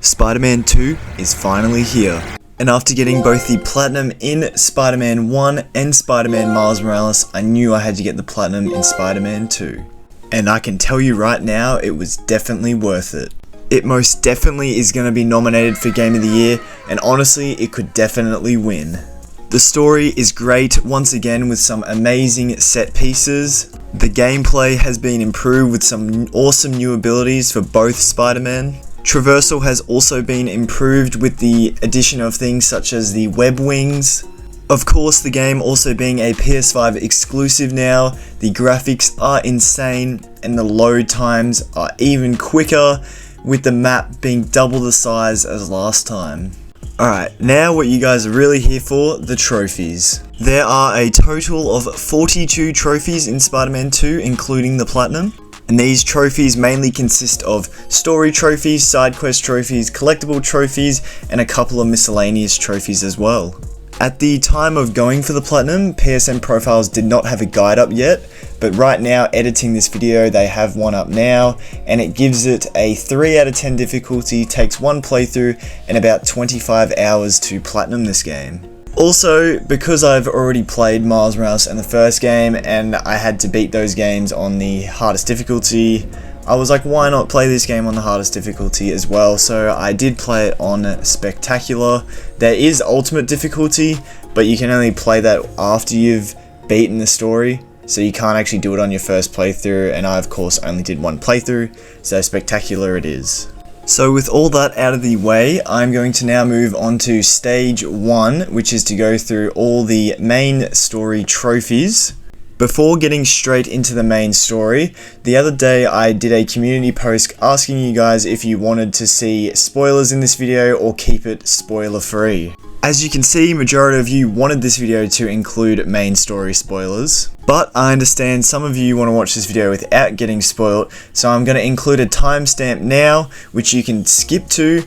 Spider-Man 2 is finally here. And after getting both the Platinum in Spider-Man 1 and Spider-Man Miles Morales, I knew I had to get the Platinum in Spider-Man 2. And I can tell you right now, it was definitely worth it. It most definitely is going to be nominated for Game of the Year, and honestly, it could definitely win. The story is great, once again with some amazing set pieces. The gameplay has been improved with some awesome new abilities for both Spider-Man. Traversal has also been improved with the addition of things such as the web wings. Of course, the game also being a PS5 exclusive now, the graphics are insane and the load times are even quicker, with the map being double the size as last time. Alright, now what you guys are really here for, the trophies. There are a total of 42 trophies in Spider-Man 2, including the Platinum. And these trophies mainly consist of story trophies, side quest trophies, collectible trophies, and a couple of miscellaneous trophies as well. At the time of going for the Platinum, PSN Profiles did not have a guide up yet, but right now, editing this video, they have one up now, and it gives it a 3 out of 10 difficulty, takes one playthrough, and about 25 hours to Platinum this game. Also, because I've already played Miles Morales in the first game and I had to beat those games on the hardest difficulty, I was like, why not play this game on the hardest difficulty as well? So I did play it on Spectacular. There is Ultimate difficulty, but you can only play that after you've beaten the story, so you can't actually do it on your first playthrough, and I of course only did one playthrough, so Spectacular it is. So with all that out of the way, I'm going to now move on to stage 1, which is to go through all the main story trophies. Before getting straight into the main story, the other day I did a community post asking you guys if you wanted to see spoilers in this video or keep it spoiler free. As you can see, majority of you wanted this video to include main story spoilers, but I understand some of you want to watch this video without getting spoiled, so I'm going to include a timestamp now, which you can skip to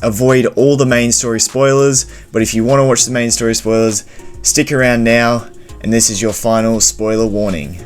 avoid all the main story spoilers, but if you want to watch the main story spoilers, stick around now, and this is your final spoiler warning.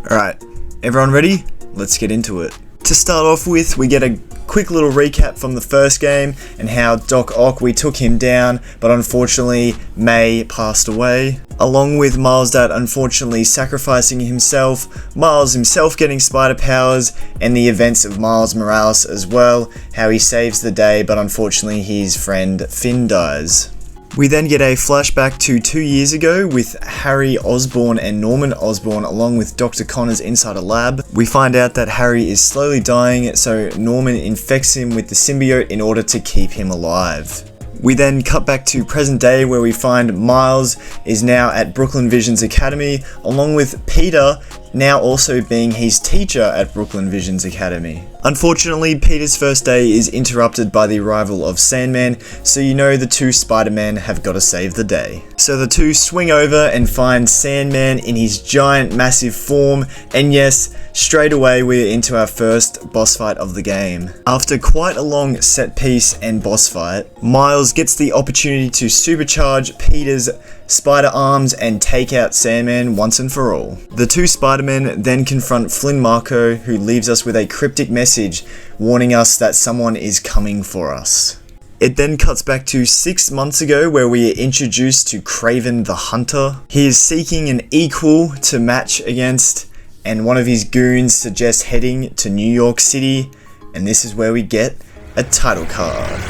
Alright, everyone ready? Let's get into it. To start off with, we get a quick little recap from the first game and how Doc Ock, we took him down, but unfortunately May passed away. Along with Miles' dad unfortunately sacrificing himself, Miles himself getting spider powers, and the events of Miles Morales as well, how he saves the day but unfortunately his friend Finn dies. We then get a flashback to 2 years ago with Harry Osborn and Norman Osborn along with Dr. Connors inside a lab. We find out that Harry is slowly dying, so Norman infects him with the symbiote in order to keep him alive. We then cut back to present day where we find Miles is now at Brooklyn Vision's Academy along with Peter now also being his teacher at Brooklyn Vision's Academy. Unfortunately, Peter's first day is interrupted by the arrival of Sandman, so you know the two Spider-Men have got to save the day. So the two swing over and find Sandman in his giant massive form, and yes, straight away we're into our first boss fight of the game. After quite a long set piece and boss fight, Miles gets the opportunity to supercharge Peter's spider arms and take out Sandman once and for all. The two Spider-Men then confront Flynn Marko, who leaves us with a cryptic message warning us that someone is coming for us. It then cuts back to 6 months ago where we are introduced to Kraven the Hunter. He is seeking an equal to match against, and one of his goons suggests heading to New York City, and this is where we get a title card.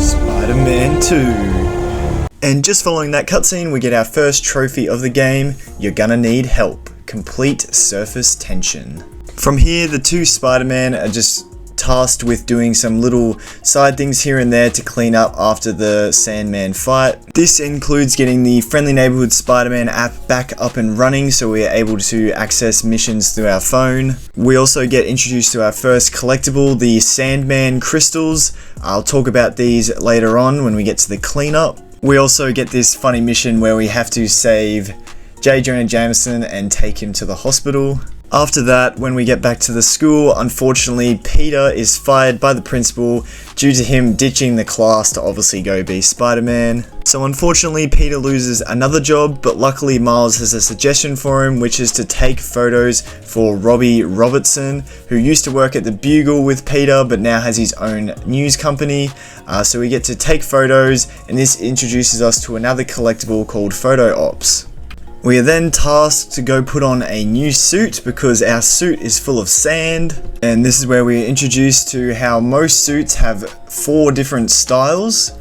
Spider-Man 2. And just following that cutscene, we get our first trophy of the game, You're Gonna Need Help. Complete surface tension. From here, the two Spider-Men are just tasked with doing some little side things here and there to clean up after the Sandman fight. This includes getting the Friendly Neighborhood Spider-Man app back up and running so we are able to access missions through our phone. We also get introduced to our first collectible, the Sandman crystals. I'll talk about these later on when we get to the cleanup. We also get this funny mission where we have to save J. Jonah Jameson and take him to the hospital. After that, when we get back to the school, unfortunately Peter is fired by the principal due to him ditching the class to obviously go be Spider-Man. So unfortunately Peter loses another job, but luckily Miles has a suggestion for him, which is to take photos for Robbie Robertson, who used to work at the Bugle with Peter but now has his own news company. So we get to take photos, and this introduces us to another collectible called Photo Ops. We are then tasked to go put on a new suit because our suit is full of sand, and this is where we are introduced to how most suits have 4 different styles,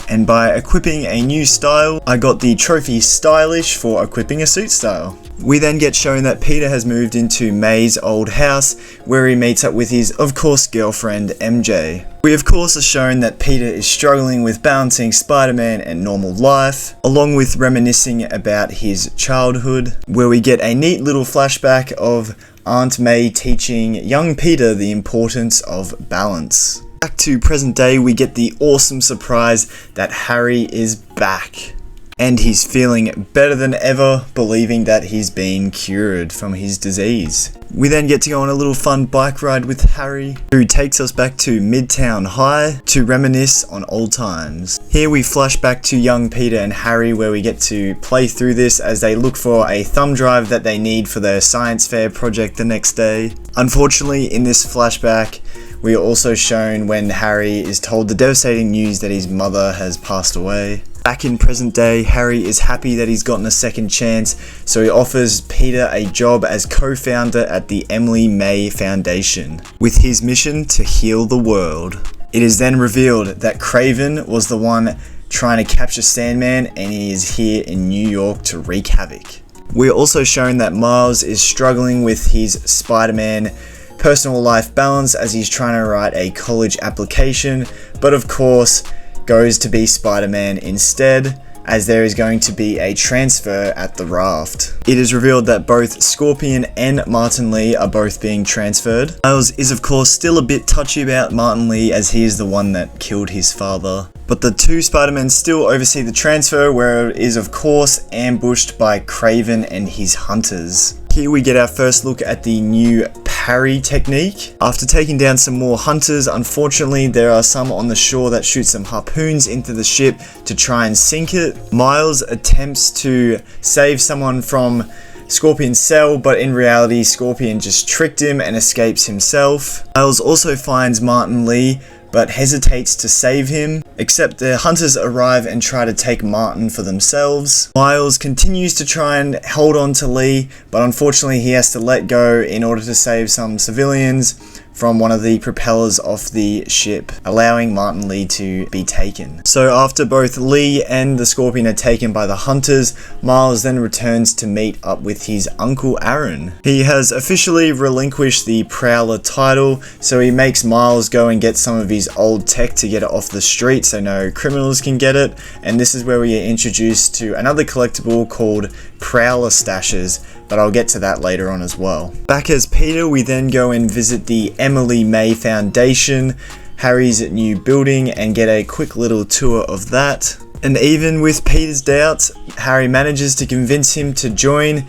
and by equipping a new style, I got the trophy Stylish for equipping a suit style. We then get shown that Peter has moved into May's old house, where he meets up with his, of course, girlfriend MJ. We of course are shown that Peter is struggling with balancing Spider-Man and normal life, along with reminiscing about his childhood, where we get a neat little flashback of Aunt May teaching young Peter the importance of balance. Back to present day, we get the awesome surprise that Harry is back. And he's feeling better than ever, believing that he's been cured from his disease. We then get to go on a little fun bike ride with Harry, who takes us back to Midtown High to reminisce on old times. Here we flash back to young Peter and Harry, where we get to play through this as they look for a thumb drive that they need for their science fair project the next day. Unfortunately, in this flashback, we are also shown when Harry is told the devastating news that his mother has passed away. Back in present day, Harry is happy that he's gotten a second chance, so he offers Peter a job as co-founder at the Emily May Foundation, with his mission to heal the world. It is then revealed that Kraven was the one trying to capture Sandman, and he is here in New York to wreak havoc. We are also shown that Miles is struggling with his Spider-Man personal life balance as he's trying to write a college application, but of course goes to be Spider-Man instead, as there is going to be a transfer at the raft. It is revealed that both Scorpion and Martin Lee are both being transferred. Miles is of course still a bit touchy about Martin Lee, as he is the one that killed his father. But the 2 Spider-Men still oversee the transfer, where it is of course ambushed by Kraven and his hunters. Here we get our first look at the new parry technique. After taking down some more hunters, unfortunately there are some on the shore that shoot some harpoons into the ship to try and sink it. Miles attempts to save someone from Scorpion's cell, but in reality Scorpion just tricked him and escapes himself. Miles also finds Martin Lee, but hesitates to save him, except the hunters arrive and try to take Martin for themselves. Miles continues to try and hold on to Lee, but unfortunately he has to let go in order to save some civilians from one of the propellers off the ship, allowing Martin Lee to be taken. So after both Lee and the Scorpion are taken by the hunters, Miles then returns to meet up with his Uncle Aaron. He has officially relinquished the Prowler title, so he makes Miles go and get some of his old tech to get it off the street so no criminals can get it, and this is where we are introduced to another collectible called Prowler Stashes, but I'll get to that later on as well. Back as Peter, we then go and visit the Emily May Foundation, Harry's new building, and get a quick little tour of that. And even with Peter's doubts, Harry manages to convince him to join,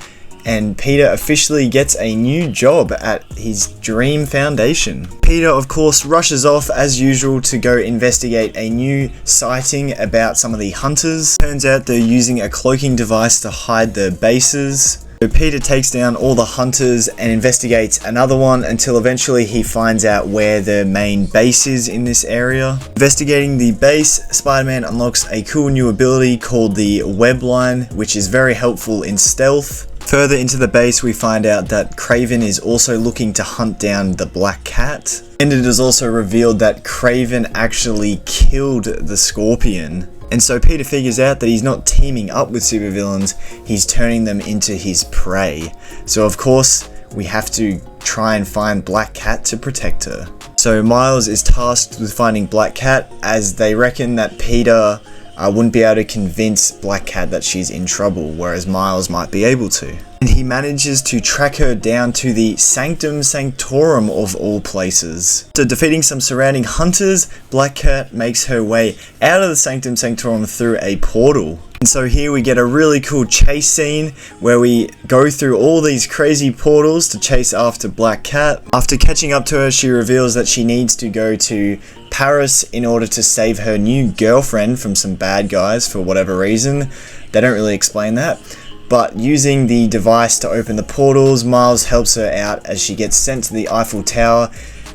and Peter officially gets a new job at his dream foundation. Peter of course rushes off as usual to go investigate a new sighting about some of the hunters. Turns out they're using a cloaking device to hide their bases. So Peter takes down all the hunters and investigates another one until eventually he finds out where the main base is in this area. Investigating the base, Spider-Man unlocks a cool new ability called the Web Line, which is very helpful in stealth. Further into the base, we find out that Kraven is also looking to hunt down the Black Cat. And it is also revealed that Kraven actually killed the Scorpion. And so Peter figures out that he's not teaming up with supervillains, he's turning them into his prey. So of course, we have to try and find Black Cat to protect her. So Miles is tasked with finding Black Cat, as they reckon that Peter wouldn't be able to convince Black Cat that she's in trouble, whereas Miles might be able to. and he manages to track her down to the Sanctum Sanctorum of all places. After defeating some surrounding hunters, Black Cat makes her way out of the Sanctum Sanctorum through a portal. And so here we get a really cool chase scene where we go through all these crazy portals to chase after Black Cat. After catching up to her, she reveals that she needs to go to Paris in order to save her new girlfriend from some bad guys for whatever reason. They don't really explain that. But using the device to open the portals, Miles helps her out as she gets sent to the Eiffel Tower,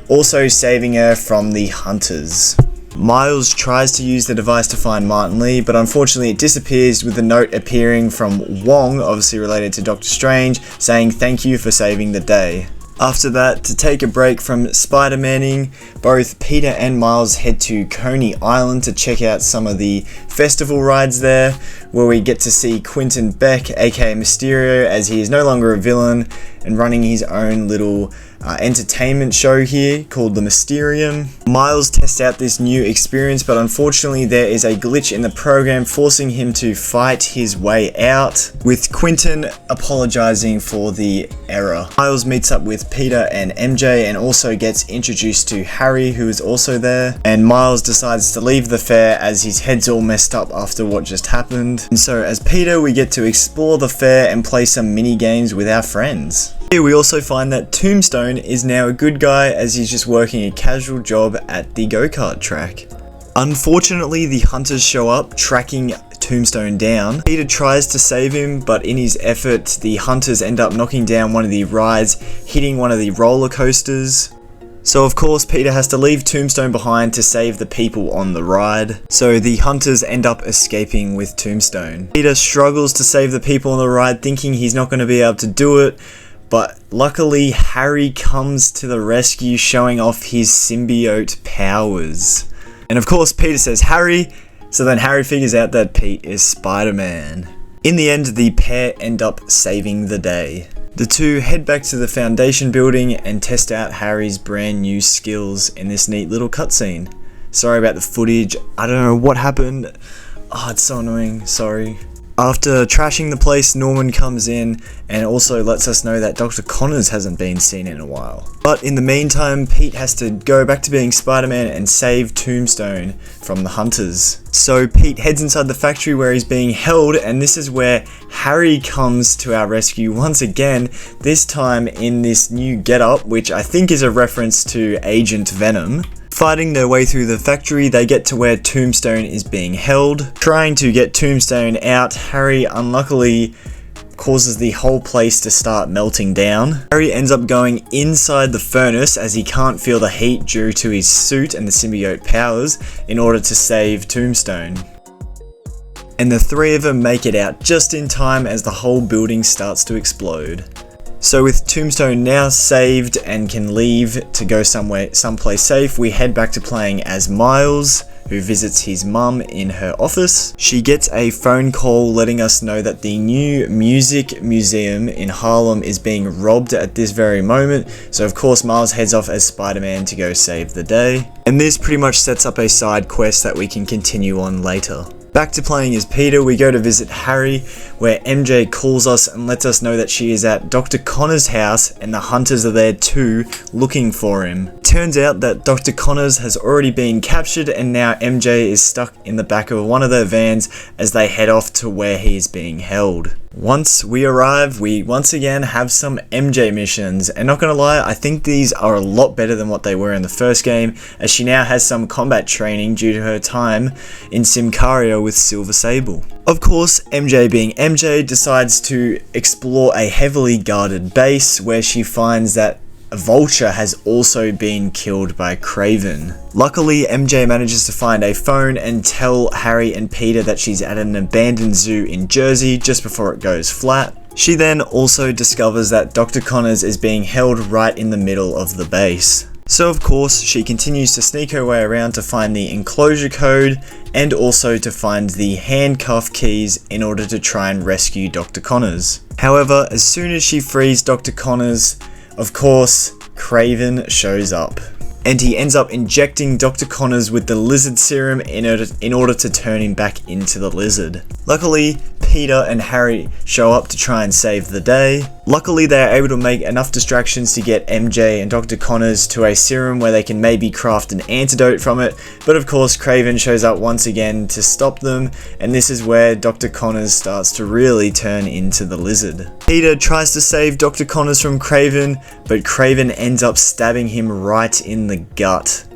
also saving her from the hunters. Miles tries to use the device to find Martin Lee, but unfortunately it disappears with a note appearing from Wong, obviously related to Doctor Strange, saying thank you for saving the day. After that, to take a break from Spider-Maning, both Peter and Miles head to Coney Island to check out some of the festival rides there, where we get to see Quentin Beck, aka Mysterio, as he is no longer a villain and running his own little entertainment show here called the Mysterium. Miles tests out this new experience, but unfortunately there is a glitch in the program forcing him to fight his way out, with Quentin apologizing for the error. Miles meets up with Peter and MJ and also gets introduced to Harry, who is also there, and Miles decides to leave the fair as his head's all messed up after what just happened. And so as Peter, we get to explore the fair and play some mini games with our friends. Here we also find that Tombstone is now a good guy as he's just working a casual job at the go-kart track. Unfortunately, the hunters show up, tracking Tombstone down. Peter tries to save him, but in his effort, the hunters end up knocking down one of the rides, hitting one of the roller coasters. So of course, Peter has to leave Tombstone behind to save the people on the ride. So the hunters end up escaping with Tombstone. Peter struggles to save the people on the ride, thinking he's not going to be able to do it. But luckily, Harry comes to the rescue, showing off his symbiote powers. And of course, Peter says Harry, so then Harry figures out that Pete is Spider-Man. In the end, the pair end up saving the day. The two head back to the Foundation building and test out Harry's brand new skills in this neat little cutscene. Sorry about the footage, I don't know what happened. Oh, it's so annoying, sorry. After trashing the place, Norman comes in and also lets us know that Dr. Connors hasn't been seen in a while. But in the meantime, Pete has to go back to being Spider-Man and save Tombstone from the hunters. So Pete heads inside the factory where he's being held, and this is where Harry comes to our rescue once again, this time in this new getup, which I think is a reference to Agent Venom. Fighting their way through the factory, they get to where Tombstone is being held. Trying to get Tombstone out, Harry unluckily causes the whole place to start melting down. Harry ends up going inside the furnace as he can't feel the heat due to his suit and the symbiote powers in order to save Tombstone. And the three of them make it out just in time as the whole building starts to explode. So with Tombstone now saved and can leave to go someplace safe, we head back to playing as Miles, who visits his mum in her office. She gets a phone call letting us know that the new music museum in Harlem is being robbed at this very moment. So of course Miles heads off as Spider-Man to go save the day. And this pretty much sets up a side quest that we can continue on later. Back to playing as Peter, we go to visit Harry, where MJ calls us and lets us know that she is at Dr. Connors' house and the hunters are there too, looking for him. Turns out that Dr. Connors has already been captured and now MJ is stuck in the back of one of their vans as they head off to where he is being held. Once we arrive, we once again have some MJ missions, and not gonna lie, I think these are a lot better than what they were in the first game, as she now has some combat training due to her time in Symkaria with Silver Sable. Of course, MJ being MJ decides to explore a heavily guarded base where she finds that Vulture has also been killed by Kraven. Luckily, MJ manages to find a phone and tell Harry and Peter that she's at an abandoned zoo in Jersey just before it goes flat. She then also discovers that Dr. Connors is being held right in the middle of the base. So of course, she continues to sneak her way around to find the enclosure code and also to find the handcuff keys in order to try and rescue Dr. Connors. However, as soon as she frees Dr. Connors, of course, Kraven shows up, and he ends up injecting Dr. Connors with the lizard serum in order to turn him back into the lizard. Luckily, Peter and Harry show up to try and save the day. Luckily, they are able to make enough distractions to get MJ and Dr. Connors to a serum where they can maybe craft an antidote from it, but of course Kraven shows up once again to stop them, and this is where Dr. Connors starts to really turn into the Lizard. Peter tries to save Dr. Connors from Kraven, but Kraven ends up stabbing him right in the gut.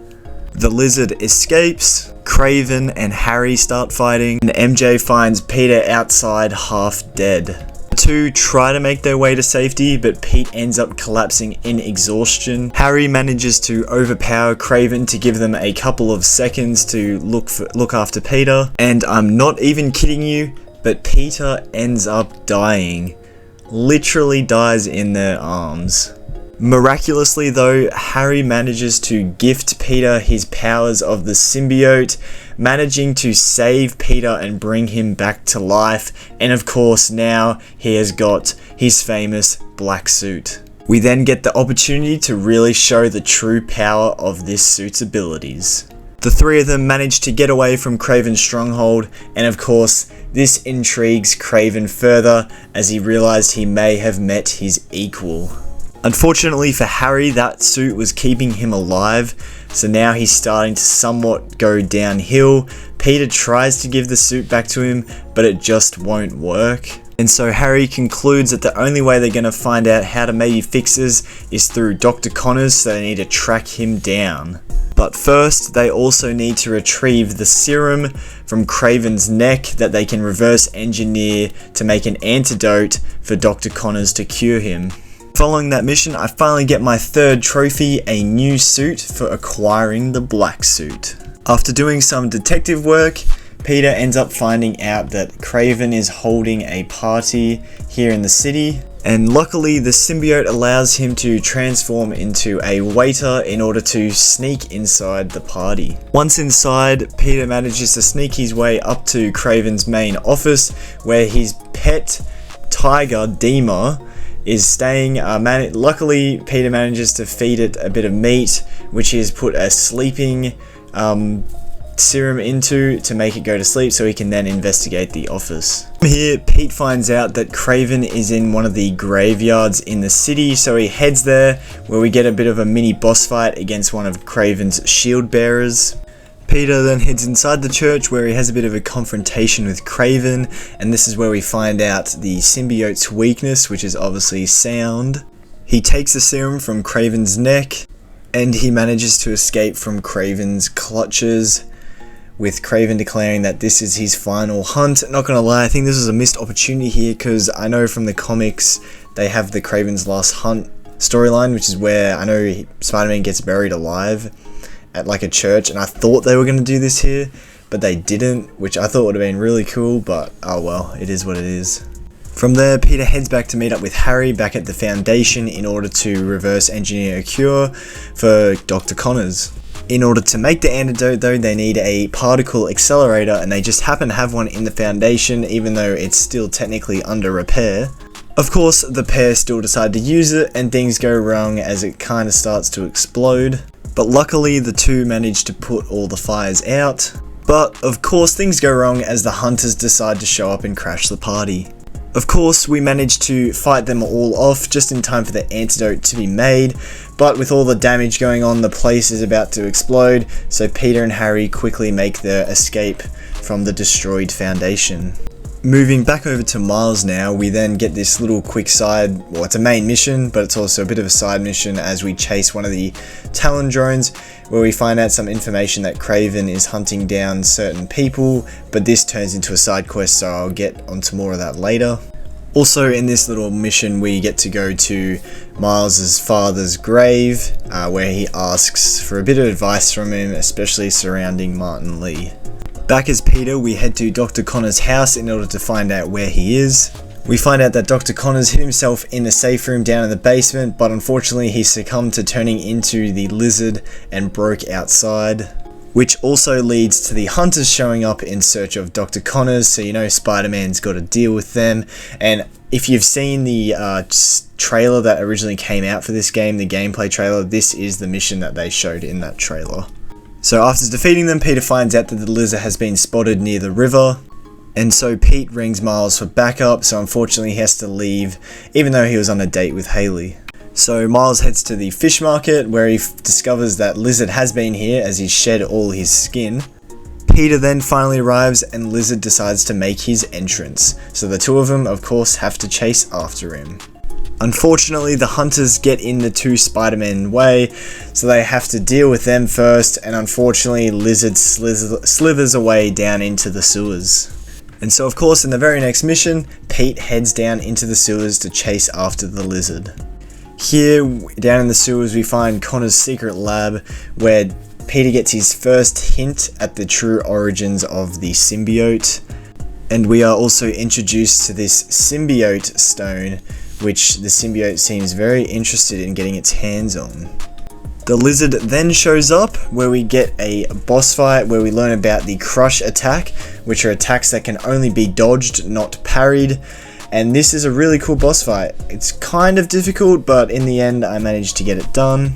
The Lizard escapes, Kraven and Harry start fighting, and MJ finds Peter outside half dead. The two try to make their way to safety, but Pete ends up collapsing in exhaustion. Harry manages to overpower Kraven to give them a couple of seconds to look after Peter, and I'm not even kidding you, but Peter ends up dying. Literally dies in their arms. Miraculously though, Harry manages to gift Peter his powers of the symbiote, managing to save Peter and bring him back to life, and of course now he has got his famous black suit. We then get the opportunity to really show the true power of this suit's abilities. The three of them manage to get away from Kraven's stronghold, and of course this intrigues Kraven further as he realized he may have met his equal. Unfortunately for Harry, that suit was keeping him alive, so now he's starting to somewhat go downhill. Peter tries to give the suit back to him, but it just won't work. And so Harry concludes that the only way they're going to find out how to maybe fix this is through Dr. Connors, so they need to track him down. But first, they also need to retrieve the serum from Kraven's neck that they can reverse engineer to make an antidote for Dr. Connors to cure him. Following that mission, I finally get my third trophy, a new suit for acquiring the black suit. After doing some detective work, Peter ends up finding out that Kraven is holding a party here in the city, and luckily the symbiote allows him to transform into a waiter in order to sneak inside the party. Once inside, Peter manages to sneak his way up to Kraven's main office, where his pet tiger, Dima, is staying. Luckily, Peter manages to feed it a bit of meat, which he has put a sleeping serum into to make it go to sleep so he can then investigate the office. Here, Pete finds out that Kraven is in one of the graveyards in the city, so he heads there, where we get a bit of a mini boss fight against one of Kraven's shield bearers. Peter then heads inside the church, where he has a bit of a confrontation with Kraven, and this is where we find out the symbiote's weakness, which is obviously sound. He takes the serum from Kraven's neck, and he manages to escape from Kraven's clutches, with Kraven declaring that this is his final hunt. Not gonna lie, I think this is a missed opportunity here, because I know from the comics they have the Kraven's Last Hunt storyline, which is where I know Spider-Man gets buried alive at like a church, and I thought they were going to do this here, but they didn't, which I thought would have been really cool, but oh well, it is what it is. From there, Peter heads back to meet up with Harry back at the Foundation in order to reverse engineer a cure for Dr. Connors. In order to make the antidote though, they need a particle accelerator, and they just happen to have one in the Foundation, even though it's still technically under repair. Of course, the pair still decide to use it, and things go wrong as it kind of starts to explode. But luckily, the two manage to put all the fires out. But of course, things go wrong as the hunters decide to show up and crash the party. Of course, we manage to fight them all off just in time for the antidote to be made, but with all the damage going on, the place is about to explode, so Peter and Harry quickly make their escape from the destroyed Foundation. Moving back over to Miles now, we then get this little quick side, well, it's a main mission, but it's also a bit of a side mission as we chase one of the Talon drones, where we find out some information that Kraven is hunting down certain people, but this turns into a side quest, so I'll get onto more of that later. Also in this little mission, we get to go to Miles's father's grave, where he asks for a bit of advice from him, especially surrounding Martin Lee. Back as Peter, we head to Dr. Connors' house in order to find out where he is. We find out that Dr. Connors hid himself in a safe room down in the basement, but unfortunately he succumbed to turning into the Lizard and broke outside. Which also leads to the hunters showing up in search of Dr. Connors, so you know Spider-Man's got to deal with them. And if you've seen the trailer that originally came out for this game, the gameplay trailer, this is the mission that they showed in that trailer. So after defeating them, Peter finds out that the Lizard has been spotted near the river, And so Pete rings Miles for backup, so unfortunately he has to leave, even though he was on a date with Haley. So Miles heads to the fish market, where he discovers that Lizard has been here as he's shed all his skin. Peter then finally arrives and Lizard decides to make his entrance, so the two of them of course have to chase after him. Unfortunately, the hunters get in the two Spider-Man way, so they have to deal with them first, and unfortunately Lizard slithers away down into the sewers. And so of course in the very next mission, Pete heads down into the sewers to chase after the Lizard. Here, down in the sewers, we find Connor's secret lab, where Peter gets his first hint at the true origins of the symbiote. And we are also introduced to this symbiote stone, which the symbiote seems very interested in getting its hands on. The Lizard then shows up, where we get a boss fight where we learn about the crush attack, which are attacks that can only be dodged, not parried. And this is a really cool boss fight. It's kind of difficult, but in the end I managed to get it done.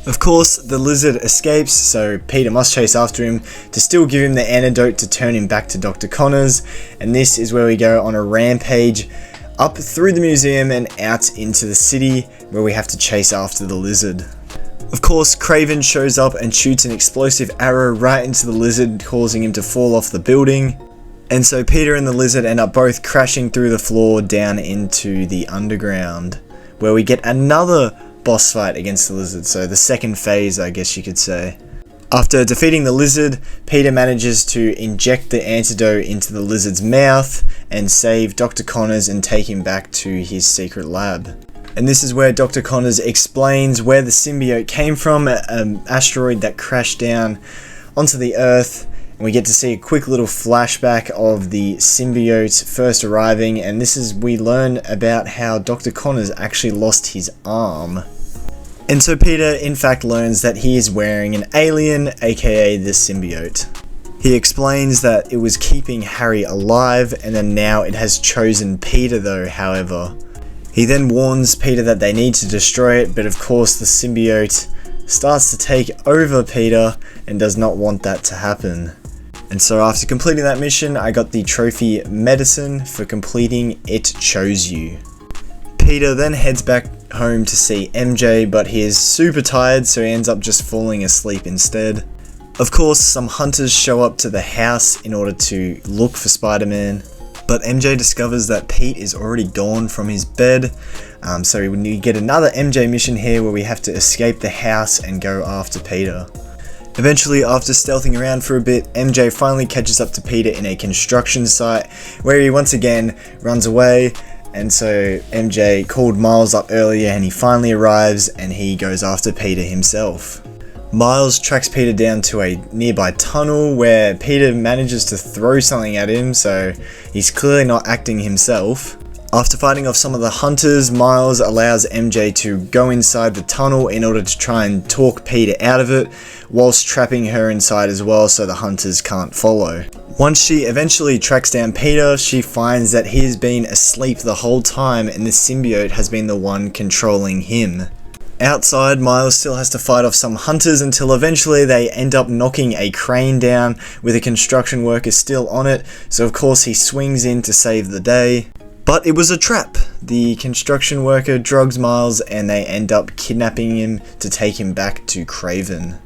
Of course, the Lizard escapes, so Peter must chase after him to still give him the antidote to turn him back to Dr. Connors. And this is where we go on a rampage up through the museum and out into the city, where we have to chase after the Lizard. Of course, Kraven shows up and shoots an explosive arrow right into the Lizard, causing him to fall off the building. And so Peter and the Lizard end up both crashing through the floor down into the underground, where we get another boss fight against the Lizard, so the second phase, I guess you could say. After defeating the Lizard, Peter manages to inject the antidote into the Lizard's mouth and save Dr. Connors and take him back to his secret lab. And this is where Dr. Connors explains where the symbiote came from, an asteroid that crashed down onto the Earth. And we get to see a quick little flashback of the symbiote first arriving, and this is we learn about how Dr. Connors actually lost his arm. And so Peter in fact learns that he is wearing an alien, aka the symbiote. He explains that it was keeping Harry alive, and then now it has chosen Peter though, however. He then warns Peter that they need to destroy it, but of course the symbiote starts to take over Peter and does not want that to happen. And so after completing that mission, I got the trophy medicine for completing It Chose You. Peter then heads back home to see MJ, but he is super tired, so he ends up just falling asleep instead. Of course, some hunters show up to the house in order to look for Spider-Man, but MJ discovers that Pete is already gone from his bed, so we get another MJ mission here where we have to escape the house and go after Peter. Eventually, after stealthing around for a bit, MJ finally catches up to Peter in a construction site, where he once again runs away, and so MJ called Miles up earlier and he finally arrives and he goes after Peter himself. Miles tracks Peter down to a nearby tunnel where Peter manages to throw something at him, so he's clearly not acting himself. After fighting off some of the hunters, Miles allows MJ to go inside the tunnel in order to try and talk Peter out of it, whilst trapping her inside as well so the hunters can't follow. Once she eventually tracks down Peter, she finds that he has been asleep the whole time and the symbiote has been the one controlling him. Outside, Miles still has to fight off some hunters until eventually they end up knocking a crane down with a construction worker still on it, so of course he swings in to save the day. But it was a trap. The construction worker drugs Miles and they end up kidnapping him to take him back to Kraven.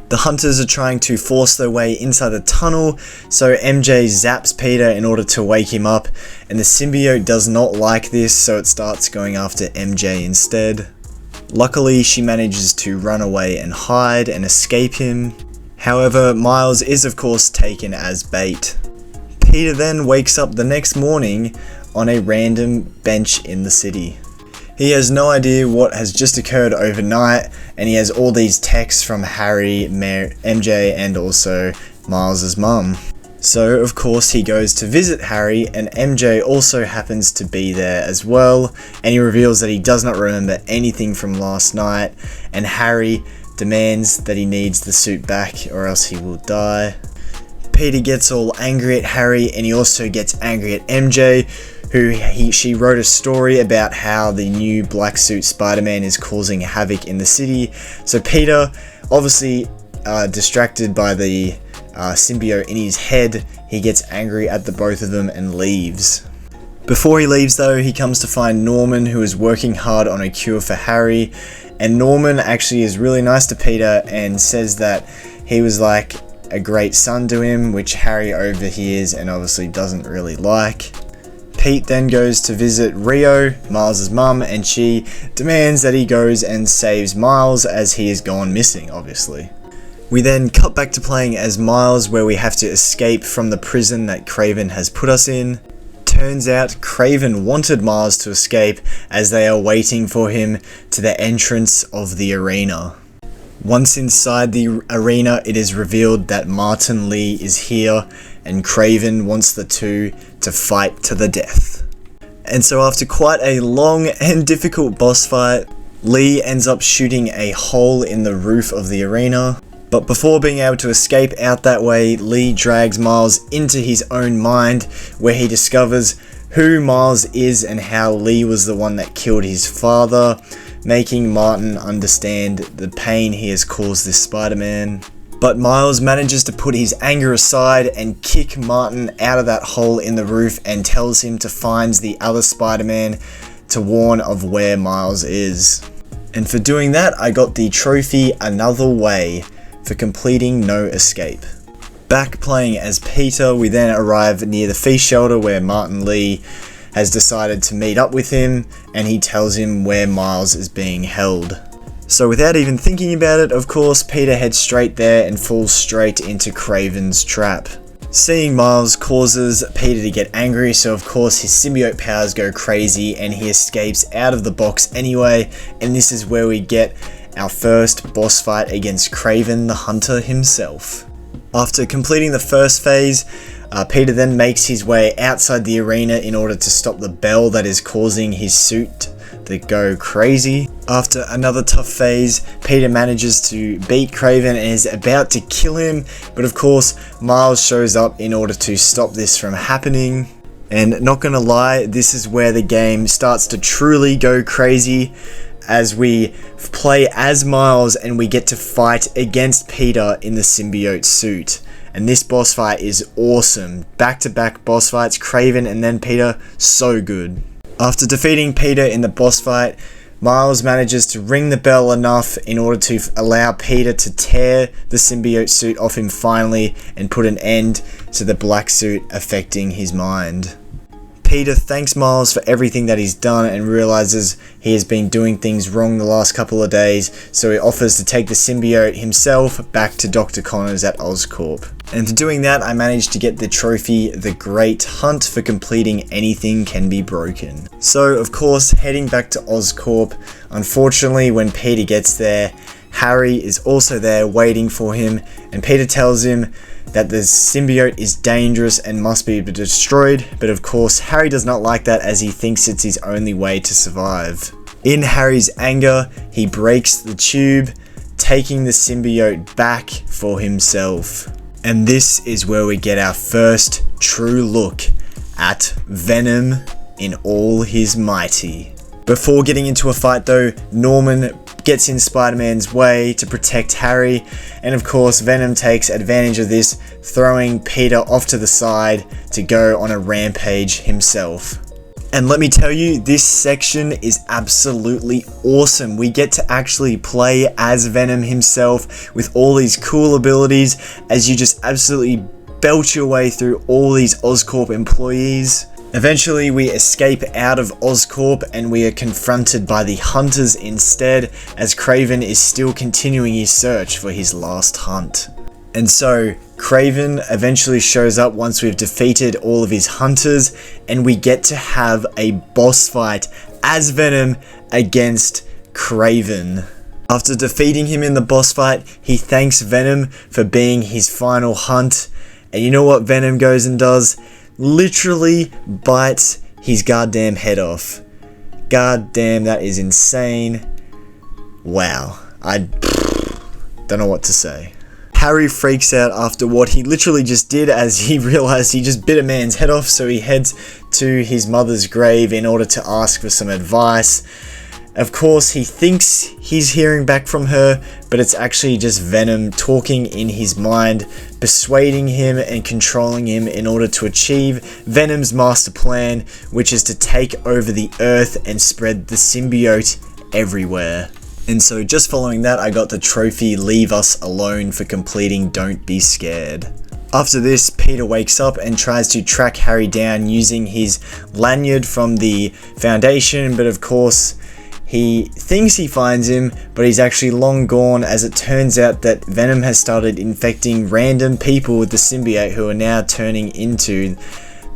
The hunters are trying to force their way inside the tunnel, so MJ zaps Peter in order to wake him up, and the symbiote does not like this, so it starts going after MJ instead. Luckily, she manages to run away and hide and escape him. However, Miles is of course taken as bait. Peter then wakes up the next morning on a random bench in the city. He has no idea what has just occurred overnight, and he has all these texts from Harry, MJ, and also Miles' mum. So of course he goes to visit Harry, and MJ also happens to be there as well, and he reveals that he does not remember anything from last night, and Harry demands that he needs the suit back or else he will die. Peter gets all angry at Harry, and he also gets angry at MJ, she wrote a story about how the new black suit Spider-Man is causing havoc in the city. So Peter, obviously distracted by the symbiote in his head, he gets angry at the both of them and leaves. Before he leaves though, he comes to find Norman, who is working hard on a cure for Harry, and Norman actually is really nice to Peter and says that he was like a great son to him, which Harry overhears and obviously doesn't really like. Pete then goes to visit Rio, Miles' mum, and she demands that he goes and saves Miles as he has gone missing, obviously. We then cut back to playing as Miles, where we have to escape from the prison that Craven has put us in. Turns out Craven wanted Miles to escape as they are waiting for him to the entrance of the arena. Once inside the arena, it is revealed that Martin Lee is here and Craven wants the two to fight to the death. And so after quite a long and difficult boss fight, Lee ends up shooting a hole in the roof of the arena. But before being able to escape out that way, Lee drags Miles into his own mind, where he discovers who Miles is and how Lee was the one that killed his father, making Martin understand the pain he has caused this Spider-Man. But Miles manages to put his anger aside and kick Martin out of that hole in the roof and tells him to find the other Spider-Man to warn of where Miles is. And for doing that, I got the trophy Another Way for completing No Escape. Back playing as Peter, we then arrive near the feast shelter where Martin Lee has decided to meet up with him, and he tells him where Miles is being held. So without even thinking about it, of course, Peter heads straight there and falls straight into Craven's trap. Seeing Miles causes Peter to get angry, so of course his symbiote powers go crazy and he escapes out of the box anyway, and this is where we get our first boss fight against Craven the Hunter himself. After completing the first phase, Peter then makes his way outside the arena in order to stop the bell that is causing his suit to go crazy. After another tough phase, Peter manages to beat Craven and is about to kill him, but of course Miles shows up in order to stop this from happening. And not gonna lie, this is where the game starts to truly go crazy, as we play as Miles and we get to fight against Peter in the symbiote suit. And this boss fight is awesome. Back-to-back boss fights, Craven and then Peter, so good. After defeating Peter in the boss fight, Miles manages to ring the bell enough in order to allow Peter to tear the symbiote suit off him finally and put an end to the black suit affecting his mind. Peter thanks Miles for everything that he's done and realizes he has been doing things wrong the last couple of days, so he offers to take the symbiote himself back to Dr. Connors at Oscorp. And for doing that, I managed to get the trophy The Great Hunt for completing Anything Can Be Broken. So of course, heading back to Oscorp, unfortunately when Peter gets there, Harry is also there waiting for him, and Peter tells him that the symbiote is dangerous and must be destroyed, but of course Harry does not like that as he thinks it's his only way to survive. In Harry's anger, he breaks the tube, taking the symbiote back for himself. And this is where we get our first true look at Venom in all his mighty. Before getting into a fight though, Norman gets in Spider-Man's way to protect Harry, and of course Venom takes advantage of this, throwing Peter off to the side to go on a rampage himself. And let me tell you, this section is absolutely awesome. We get to actually play as Venom himself with all these cool abilities as you just absolutely belt your way through all these Oscorp employees. Eventually we escape out of Oscorp and we are confronted by the Hunters instead, as Craven is still continuing his search for his last hunt. And so Craven eventually shows up once we've defeated all of his Hunters, and we get to have a boss fight as Venom against Craven. After defeating him in the boss fight, he thanks Venom for being his final hunt, and you know what Venom goes and does? Literally bites his goddamn head off. God damn, that is insane. Wow, I don't know what to say. Harry freaks out after what he literally just did, as he realized he just bit a man's head off, so he heads to his mother's grave in order to ask for some advice. Of course, he thinks he's hearing back from her, but it's actually just Venom talking in his mind, persuading him and controlling him in order to achieve Venom's master plan, which is to take over the Earth and spread the symbiote everywhere. And so just following that, I got the trophy Leave Us Alone for completing Don't Be Scared. After this, Peter wakes up and tries to track Harry down using his lanyard from the Foundation, but of course, he thinks he finds him, but he's actually long gone, as it turns out that Venom has started infecting random people with the symbiote who are now turning into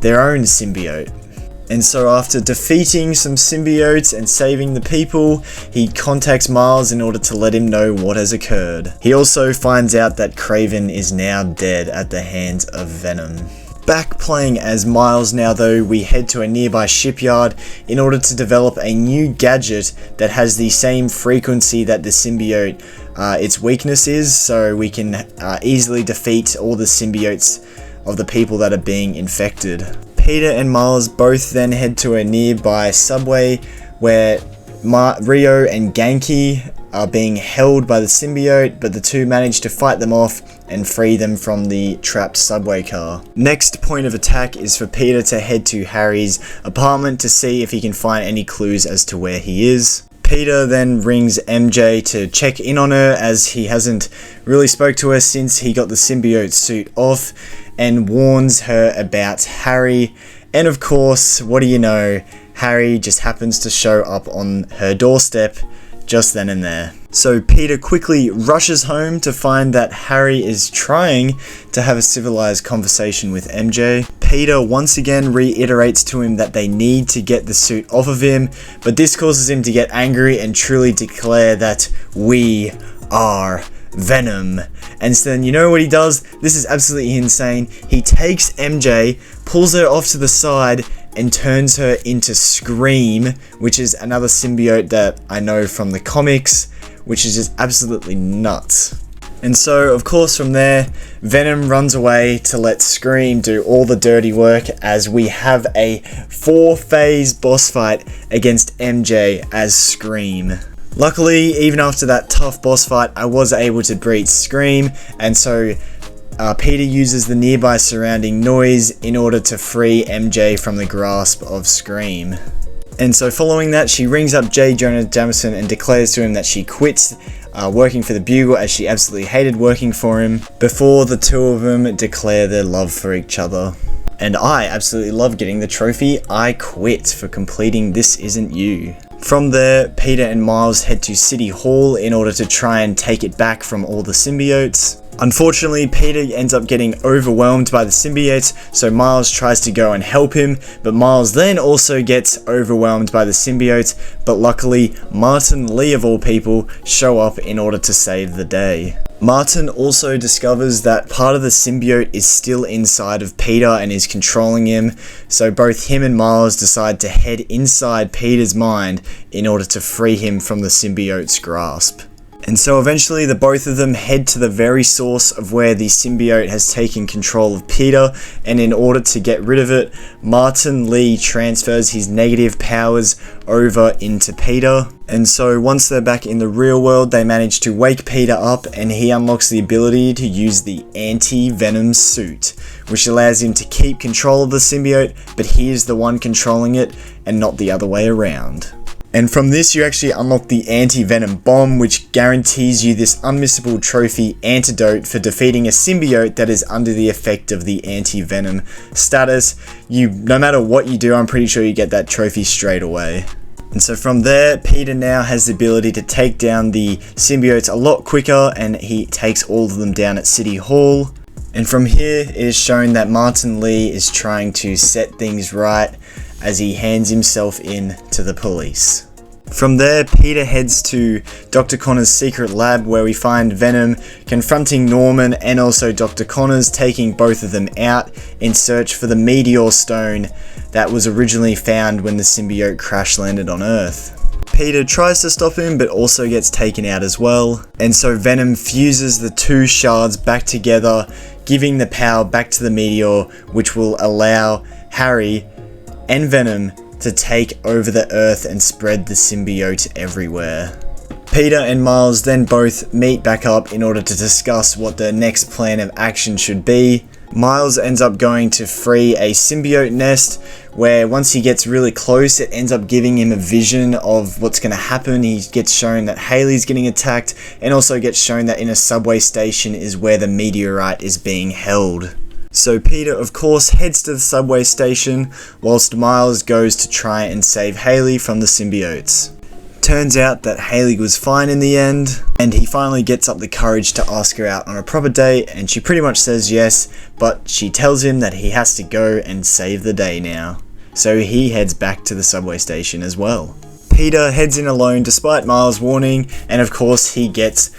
their own symbiote. And so after defeating some symbiotes and saving the people, he contacts Miles in order to let him know what has occurred. He also finds out that Kraven is now dead at the hands of Venom. Back playing as Miles now though, we head to a nearby shipyard in order to develop a new gadget that has the same frequency that the symbiote, its weakness is, so we can easily defeat all the symbiotes of the people that are being infected. Peter and Miles both then head to a nearby subway where Rio and Genki are being held by the symbiote, but the two manage to fight them off and free them from the trapped subway car. Next point of attack is for Peter to head to Harry's apartment to see if he can find any clues as to where he is. Peter then rings MJ to check in on her, as he hasn't really spoke to her since he got the symbiote suit off, and warns her about Harry. And of course, what do you know, Harry just happens to show up on her doorstep just then and there. So Peter quickly rushes home to find that Harry is trying to have a civilized conversation with MJ. Peter once again reiterates to him that they need to get the suit off of him, but this causes him to get angry and truly declare that we are Venom. And so then you know what he does? This is absolutely insane. He takes MJ, pulls her off to the side, and turns her into Scream, which is another symbiote that I know from the comics, which is just absolutely nuts. And so, of course, from there, Venom runs away to let Scream do all the dirty work, as we have a 4-phase boss fight against MJ as Scream. Luckily, even after that tough boss fight, I was able to beat Scream, and so Peter uses the nearby surrounding noise in order to free MJ from the grasp of Scream. And so following that, she rings up J. Jonah Jameson and declares to him that she quits working for the Bugle, as she absolutely hated working for him, before the two of them declare their love for each other. And I absolutely love getting the trophy I Quit for completing This Isn't You. From there, Peter and Miles head to City Hall in order to try and take it back from all the symbiotes. Unfortunately, Peter ends up getting overwhelmed by the symbiotes, so Miles tries to go and help him, but Miles then also gets overwhelmed by the symbiotes, but luckily, Martin Lee of all people show up in order to save the day. Martin also discovers that part of the symbiote is still inside of Peter and is controlling him, so both him and Miles decide to head inside Peter's mind in order to free him from the symbiote's grasp. And so eventually the both of them head to the very source of where the symbiote has taken control of Peter, and in order to get rid of it, Martin Lee transfers his negative powers over into Peter. And so once they're back in the real world, they manage to wake Peter up, and he unlocks the ability to use the anti-venom suit, which allows him to keep control of the symbiote, but he is the one controlling it and not the other way around. And from this, you actually unlock the anti-venom bomb, which guarantees you this unmissable trophy antidote for defeating a symbiote that is under the effect of the anti-venom status. No matter what you do, I'm pretty sure you get that trophy straight away. And so from there, Peter now has the ability to take down the symbiotes a lot quicker, and he takes all of them down at City Hall. And from here, it is shown that Martin Lee is trying to set things right as he hands himself in to the police. From there, Peter heads to Dr. Connor's secret lab, where we find Venom confronting Norman and also Dr. Connors, taking both of them out in search for the meteor stone that was originally found when the symbiote crash landed on Earth. Peter tries to stop him, but also gets taken out as well, and so Venom fuses the two shards back together, giving the power back to the meteor, which will allow Harry and Venom to take over the Earth and spread the symbiote everywhere. Peter and Miles then both meet back up in order to discuss what the next plan of action should be. Miles ends up going to free a symbiote nest where once he gets really close, it ends up giving him a vision of what's going to happen. He gets shown that Haley's getting attacked, and also gets shown that in a subway station is where the meteorite is being held. So Peter, of course, heads to the subway station, whilst Miles goes to try and save Haley from the symbiotes. Turns out that Haley was fine in the end, and he finally gets up the courage to ask her out on a proper date, and she pretty much says yes, but she tells him that he has to go and save the day now. So he heads back to the subway station as well. Peter heads in alone despite Miles' warning, and of course he gets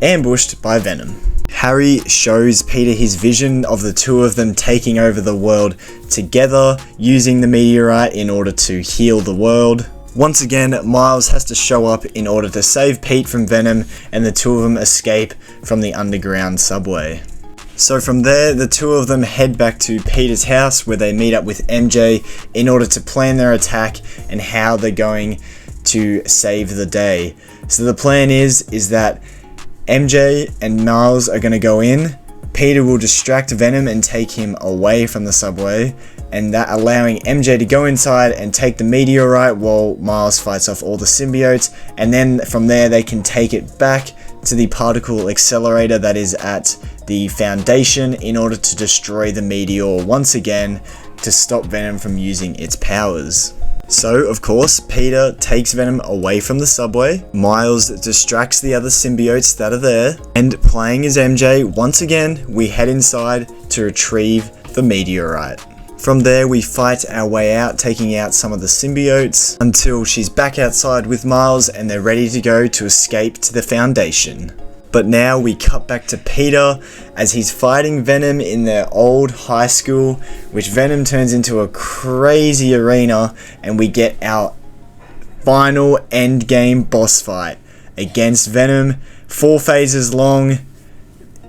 ambushed by Venom. Harry shows Peter his vision of the two of them taking over the world together, using the meteorite in order to heal the world. Once again, Miles has to show up in order to save Pete from Venom, and the two of them escape from the underground subway. So from there, the two of them head back to Peter's house where they meet up with MJ in order to plan their attack and how they're going to save the day. So the plan is that MJ and Miles are going to go in. Peter will distract Venom and take him away from the subway, and that allowing MJ to go inside and take the meteorite while Miles fights off all the symbiotes, and then from there they can take it back to the particle accelerator that is at the Foundation in order to destroy the meteor once again to stop Venom from using its powers. So, of course, Peter takes Venom away from the subway, Miles distracts the other symbiotes that are there, and playing as MJ, once again, we head inside to retrieve the meteorite. From there, we fight our way out, taking out some of the symbiotes, until she's back outside with Miles and they're ready to go to escape to the Foundation. But now we cut back to Peter as he's fighting Venom in their old high school, which Venom turns into a crazy arena, and we get our final endgame boss fight against Venom. 4 phases long.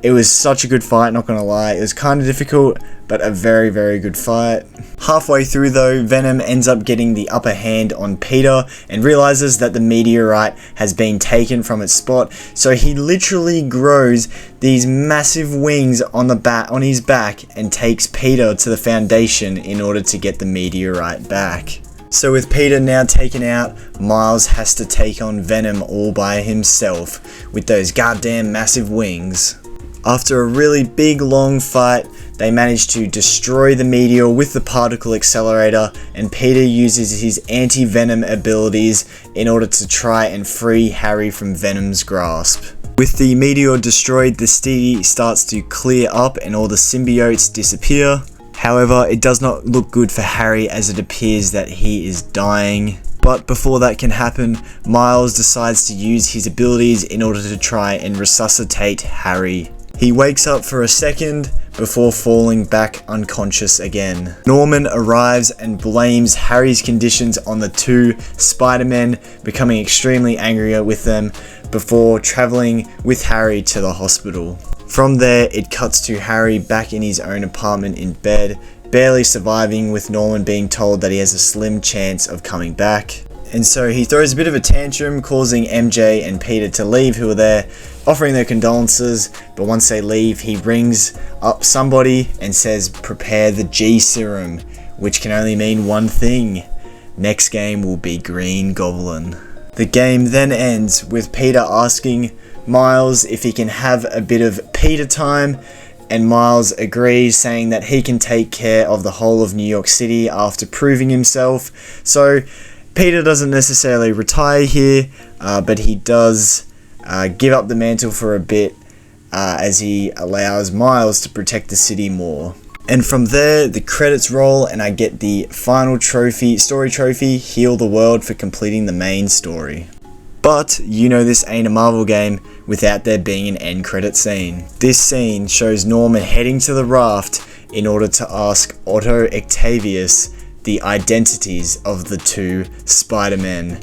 It was such a good fight, not gonna lie. It was kind of difficult, but a very, very good fight. Halfway through though, Venom ends up getting the upper hand on Peter and realizes that the meteorite has been taken from its spot. So he literally grows these massive wings on his back and takes Peter to the Foundation in order to get the meteorite back. So with Peter now taken out, Miles has to take on Venom all by himself with those goddamn massive wings. After a really big long fight, they manage to destroy the meteor with the particle accelerator, and Peter uses his anti-venom abilities in order to try and free Harry from Venom's grasp. With the meteor destroyed, the city starts to clear up and all the symbiotes disappear. However, it does not look good for Harry as it appears that he is dying. But before that can happen, Miles decides to use his abilities in order to try and resuscitate Harry. He wakes up for a second before falling back unconscious again. Norman arrives and blames Harry's conditions on the two Spider-Men, becoming extremely angry with them before traveling with Harry to the hospital. From there, it cuts to Harry back in his own apartment in bed, barely surviving, with Norman being told that he has a slim chance of coming back. And so he throws a bit of a tantrum, causing MJ and Peter to leave, who are there, offering their condolences. But once they leave, he rings up somebody and says, "Prepare the G serum," which can only mean one thing: next game will be Green Goblin. The game then ends with Peter asking Miles if he can have a bit of Peter time, and Miles agrees, saying that he can take care of the whole of New York City after proving himself. So Peter doesn't necessarily retire here, but he does give up the mantle for a bit as he allows Miles to protect the city more. And from there, the credits roll and I get the final trophy, story trophy, Heal the World, for completing the main story. But you know this ain't a Marvel game without there being an end credit scene. This scene shows Norman heading to the raft in order to ask Otto Octavius the identities of the two Spider-Men.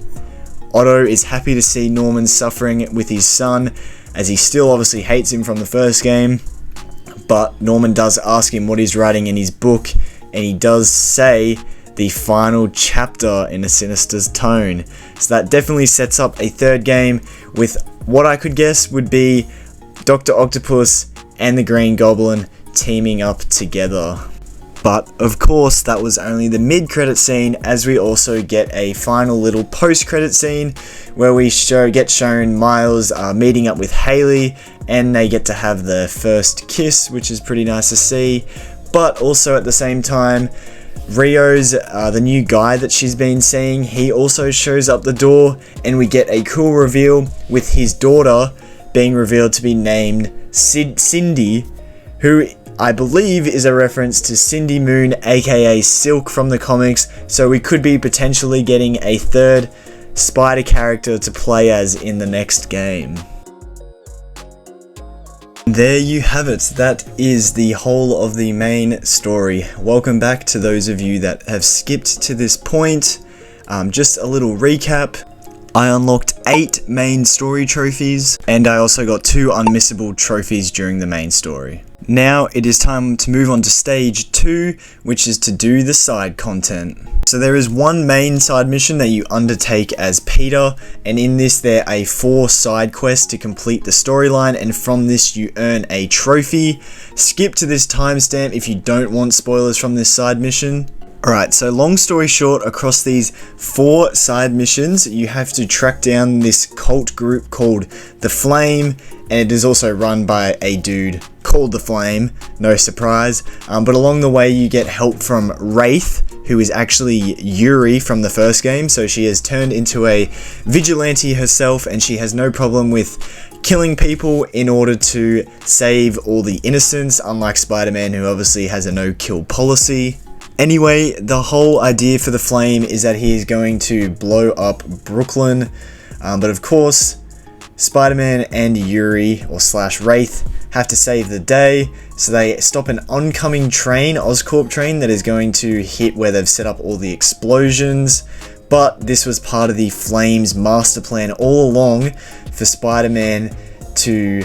Otto is happy to see Norman suffering with his son, as he still obviously hates him from the first game, but Norman does ask him what he's writing in his book, and he does say the final chapter in a Sinister's tone. So that definitely sets up a third game with what I could guess would be Dr. Octopus and the Green Goblin teaming up together. But of course that was only the mid-credit scene, as we also get a final little post-credit scene where we get shown Miles meeting up with Hailey, and they get to have their first kiss, which is pretty nice to see. But also at the same time, Rio's the new guy that she's been seeing, he also shows up the door, and we get a cool reveal with his daughter being revealed to be named Cindy, who I believe is a reference to Cindy Moon, aka Silk from the comics, so we could be potentially getting a third Spider character to play as in the next game. There you have it, that is the whole of the main story. Welcome back to those of you that have skipped to this point. Just a little recap. I unlocked 8 main story trophies, and I also got 2 unmissable trophies during the main story. Now it is time to move on to stage 2, which is to do the side content. So there is one main side mission that you undertake as Peter, and in this there are 4 side quests to complete the storyline, and from this you earn a trophy. Skip to this timestamp if you don't want spoilers from this side mission. Alright, so long story short, across these 4 side missions, you have to track down this cult group called The Flame, and it is also run by a dude called The Flame, no surprise. But along the way you get help from Wraith, who is actually Yuri from the first game, so she has turned into a vigilante herself, and she has no problem with killing people in order to save all the innocents, unlike Spider-Man, who obviously has a no-kill policy. Anyway, the whole idea for the Flame is that he is going to blow up Brooklyn, but of course, Spider-Man and Yuri, or / Wraith, have to save the day, so they stop an oncoming train, Oscorp train, that is going to hit where they've set up all the explosions. But this was part of the Flame's master plan all along for Spider-Man to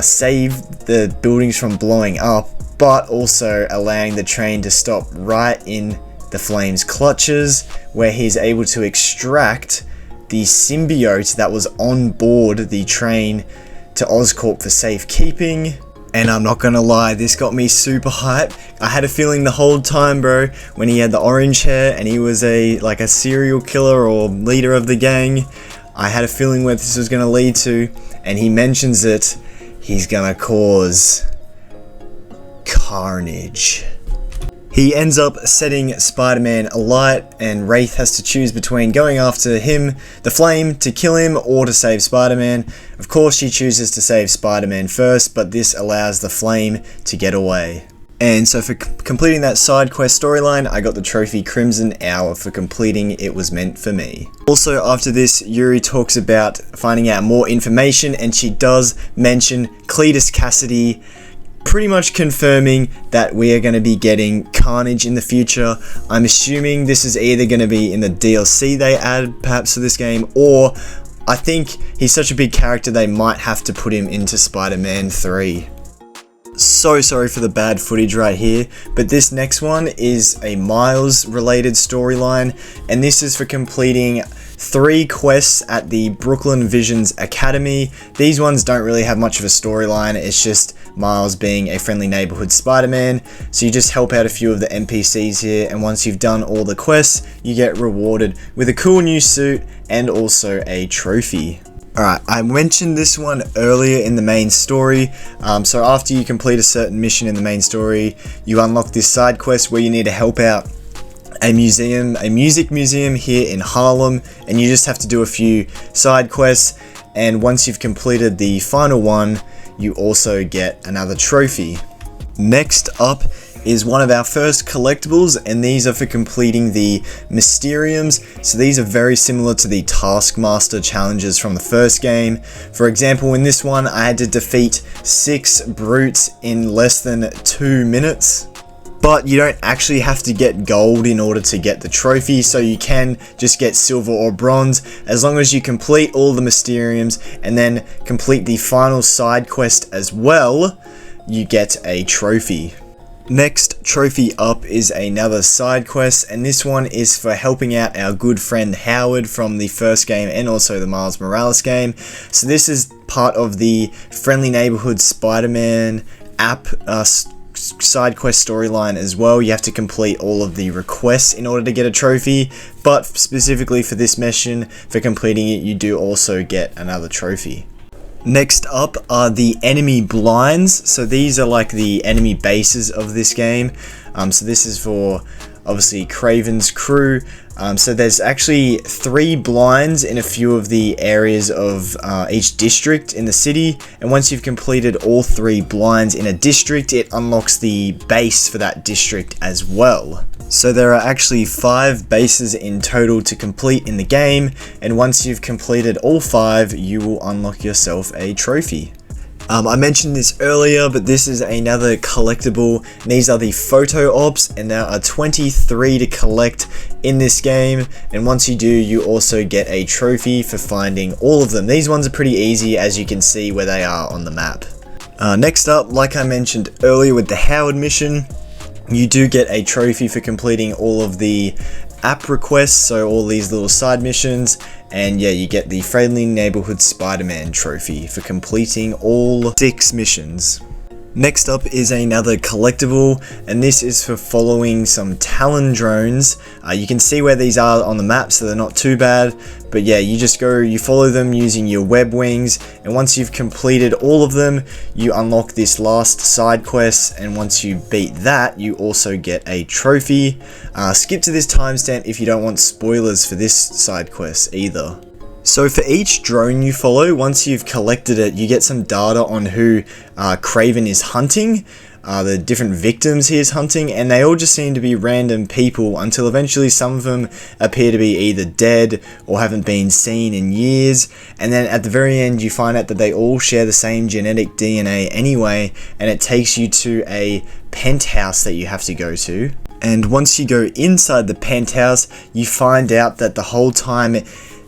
save the buildings from blowing up, but also allowing the train to stop right in the Flame's clutches, where he's able to extract the symbiote that was on board the train to Oscorp for safekeeping. And I'm not gonna lie, this got me super hyped. I had a feeling the whole time, bro, when he had the orange hair and he was like a serial killer or leader of the gang. I had a feeling where this was gonna lead to, and he mentions it, he's gonna cause carnage. He ends up setting Spider-Man alight, and Wraith has to choose between going after him, the Flame, to kill him, or to save Spider-Man. Of course she chooses to save Spider-Man first, but this allows the Flame to get away. And so for completing that side quest storyline, I got the trophy Crimson Hour for completing It Was Meant For Me. Also after this, Yuri talks about finding out more information, and she does mention Cletus Cassidy, pretty much confirming that we are going to be getting Carnage in the future. I'm assuming this is either going to be in the DLC they add perhaps to this game, or I think he's such a big character they might have to put him into Spider-Man 3. So sorry for the bad footage right here, but this next one is a Miles related storyline, and this is for completing 3 quests at the Brooklyn Visions Academy. These ones don't really have much of a storyline, it's just Miles being a friendly neighborhood Spider-Man, so you just help out a few of the NPCs here, and once you've done all the quests, you get rewarded with a cool new suit and also a trophy. Alright, I mentioned this one earlier in the main story, so after you complete a certain mission in the main story, you unlock this side quest where you need to help out a music museum here in Harlem, and you just have to do a few side quests, and once you've completed the final one, you also get another trophy. Next up is one of our first collectibles, and these are for completing the Mysteriums. So these are very similar to the Taskmaster challenges from the first game. For example, in this one I had to defeat 6 brutes in less than 2 minutes. But you don't actually have to get gold in order to get the trophy, so you can just get silver or bronze as long as you complete all the Mysteriums and then complete the final side quest as well, you get a trophy. Next Next trophy up is another side quest, and this one is for helping out our good friend Howard from the first game and also the Miles Morales game. So this is part of the Friendly Neighborhood Spider-Man app side quest storyline as well. You have to complete all of the requests in order to get a trophy, but specifically for this mission, for completing it, you do also get another trophy. Next up are the enemy blinds. So these are like the enemy bases of this game. So this is for obviously Kraven's crew. So there's actually 3 blinds in a few of the areas of each district in the city, and once you've completed all 3 blinds in a district, it unlocks the base for that district as well. So there are actually 5 bases in total to complete in the game, and once you've completed all 5, you will unlock yourself a trophy. I mentioned this earlier, but this is another collectible. These are the photo ops, and there are 23 to collect in this game, and once you do, you also get a trophy for finding all of them. These ones are pretty easy, as you can see where they are on the map. Next up, like I mentioned earlier with the Howard mission, you do get a trophy for completing all of the app requests, so all these little side missions, and yeah, you get the Friendly Neighborhood Spider-Man trophy for completing all 6 missions. Next up is another collectible, and this is for following some Talon drones. You can see where these are on the map, so they're not too bad, but yeah, you follow them using your web wings, and once you've completed all of them, you unlock this last side quest, and once you beat that, you also get a trophy. Skip to this timestamp if you don't want spoilers for this side quest either. So for each drone you follow, once you've collected it, you get some data on who Kraven is hunting, the different victims he is hunting, and they all just seem to be random people until eventually some of them appear to be either dead or haven't been seen in years, and then at the very end you find out that they all share the same genetic DNA anyway, and it takes you to a penthouse that you have to go to. And once you go inside the penthouse, you find out that the whole time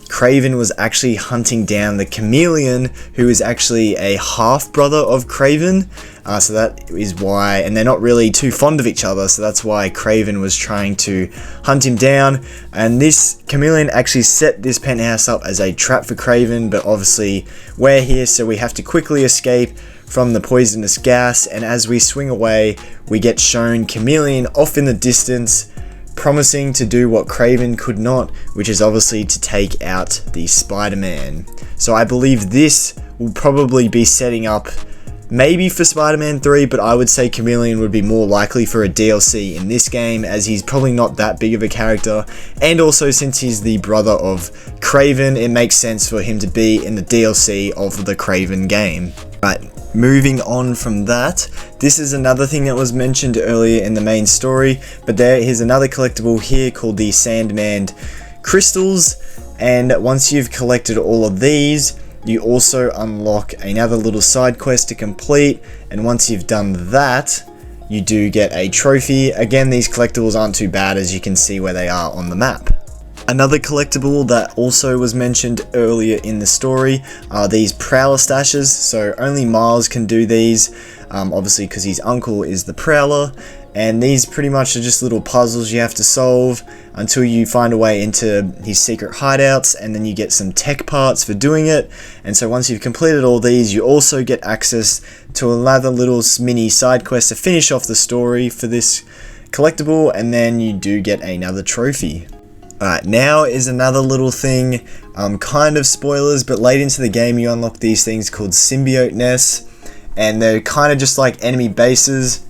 Kraven was actually hunting down the Chameleon, who is actually a half-brother of Kraven, so that is why, and they're not really too fond of each other, so that's why Kraven was trying to hunt him down, and this Chameleon actually set this penthouse up as a trap for Kraven, but obviously we're here, so we have to quickly escape from the poisonous gas, and as we swing away, we get shown Chameleon off in the distance, promising to do what Kraven could not, which is obviously to take out the Spider-Man. So I believe this will probably be setting up maybe for Spider-Man 3, but I would say Chameleon would be more likely for a DLC in this game, as he's probably not that big of a character, and also since he's the brother of Kraven, it makes sense for him to be in the DLC of the Kraven game. Right. Moving on from that, this is another thing that was mentioned earlier in the main story, but there is another collectible here called the Sandman Crystals, and once you've collected all of these, you also unlock another little side quest to complete, and once you've done that, you do get a trophy. Again, these collectibles aren't too bad, as you can see where they are on the map. Another collectible that also was mentioned earlier in the story are these Prowler stashes, so only Miles can do these, obviously because his uncle is the Prowler, and these pretty much are just little puzzles you have to solve until you find a way into his secret hideouts, and then you get some tech parts for doing it, and so once you've completed all these, you also get access to another little mini side quest to finish off the story for this collectible, and then you do get another trophy. Alright, now is another little thing, kind of spoilers, but late into the game you unlock these things called symbiote nests, and they're kind of just like enemy bases.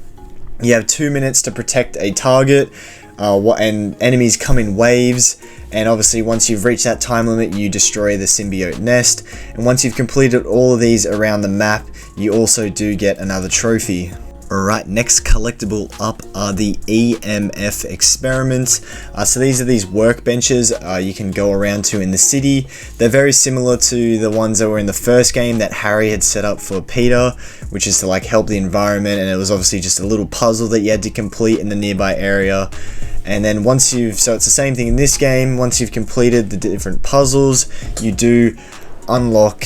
You have 2 minutes to protect a target, and enemies come in waves, and obviously once you've reached that time limit you destroy the symbiote nest, and once you've completed all of these around the map, you also do get another trophy. Alright, next collectible up are the EMF experiments. So these are these workbenches you can go around to in the city. They're very similar to the ones that were in the first game that Harry had set up for Peter, which is to like help the environment, and it was obviously just a little puzzle that you had to complete in the nearby area. And then so it's the same thing in this game, once you've completed the different puzzles, you do unlock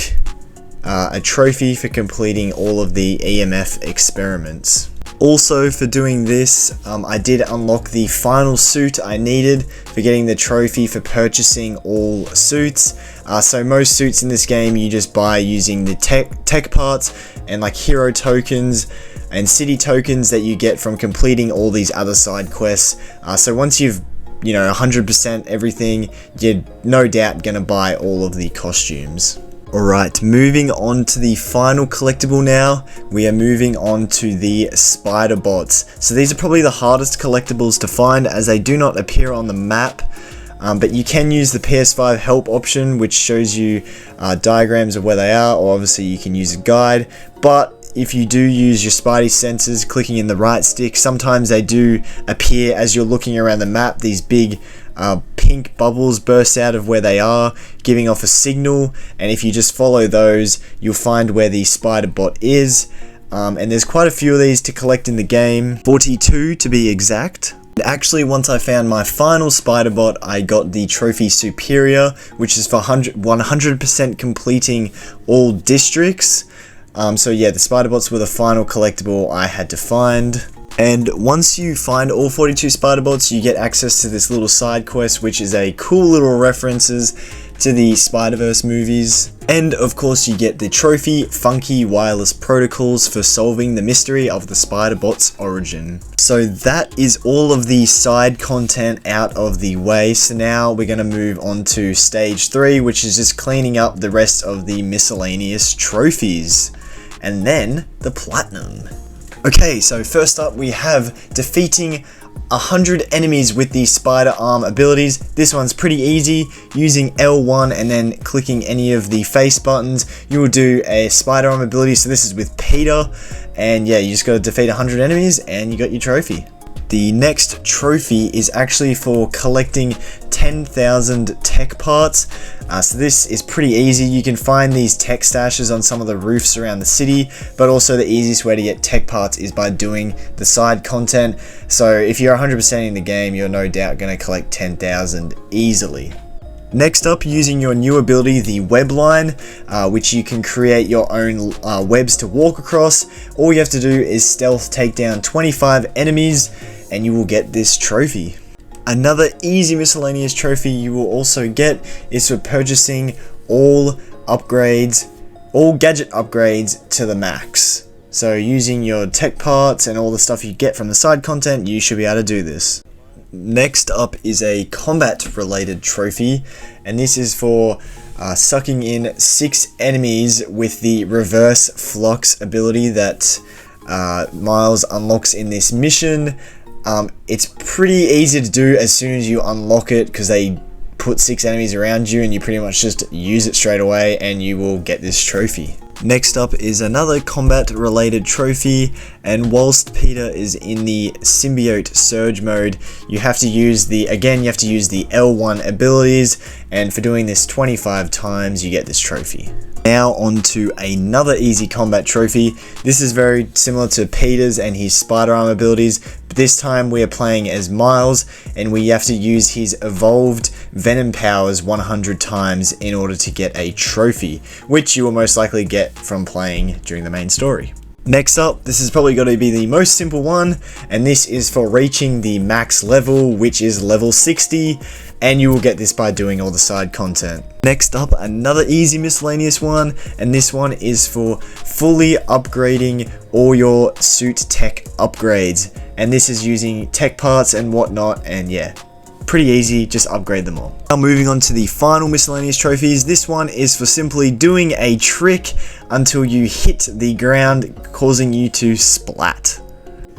a trophy for completing all of the EMF experiments. Also, for doing this, I did unlock the final suit I needed for getting the trophy for purchasing all suits. So most suits in this game you just buy using the tech parts and like hero tokens and city tokens that you get from completing all these other side quests. So once you've 100% everything, you're no doubt gonna buy all of the costumes. Alright, moving on to the final collectible now, we are moving on to the spider bots. So these are probably the hardest collectibles to find as they do not appear on the map, but you can use the PS5 help option, which shows you diagrams of where they are, or obviously you can use a guide. But if you do use your Spidey senses, clicking in the right stick, sometimes they do appear as you're looking around the map. These big pink bubbles burst out of where they are, giving off a signal, and if you just follow those, you'll find where the spider bot is. And there's quite a few of these to collect in the game, 42 to be exact. Actually, once I found my final spider bot, I got the trophy superior, which is for 100% completing all districts. So yeah, the spider bots were the final collectible I had to find. And once you find all 42 spider bots, you get access to this little side quest, which is a cool little references to the Spider-Verse movies. And of course you get the trophy, Funky Wireless Protocols, for solving the mystery of the spider bot's origin. So that is all of the side content out of the way. So now we're going to move on to stage 3, which is just cleaning up the rest of the miscellaneous trophies. And then the platinum. Okay, so first up we have defeating 100 enemies with the spider arm abilities. This one's pretty easy. Using L1 and then clicking any of the face buttons, you will do a spider arm ability. So this is with Peter, and yeah, you just got to defeat 100 enemies and you got your trophy. The next trophy is actually for collecting 10,000 tech parts. So this is pretty easy. You can find these tech stashes on some of the roofs around the city, but also the easiest way to get tech parts is by doing the side content. So if you're 100% in the game, you're no doubt going to collect 10,000 easily. Next up, using your new ability, the web line, which you can create your own webs to walk across. All you have to do is stealth take down 25 enemies and you will get this trophy. Another easy miscellaneous trophy you will also get is for purchasing all upgrades, all gadget upgrades to the max. So using your tech parts and all the stuff you get from the side content, you should be able to do this. Next up is a combat related trophy, and this is for sucking in 6 enemies with the reverse flux ability that Miles unlocks in this mission. It's pretty easy to do as soon as you unlock it, because they put 6 enemies around you and you pretty much just use it straight away and you will get this trophy. Next up is another combat related trophy, and whilst Peter is in the symbiote surge mode, you have to use the L1 abilities, and for doing this 25 times you get this trophy. Now on to another easy combat trophy. This is very similar to Peter's and his spider arm abilities, but this time we are playing as Miles and we have to use his evolved Venom powers 100 times in order to get a trophy, which you will most likely get from playing during the main story. Next up, this is probably going to be the most simple one, and this is for reaching the max level, which is level 60, and you will get this by doing all the side content. Next up, another easy miscellaneous one, and this one is for fully upgrading all your suit tech upgrades, and this is using tech parts and whatnot, and yeah, pretty easy, just upgrade them all. Now moving on to the final miscellaneous trophies. This one is for simply doing a trick until you hit the ground, causing you to splat.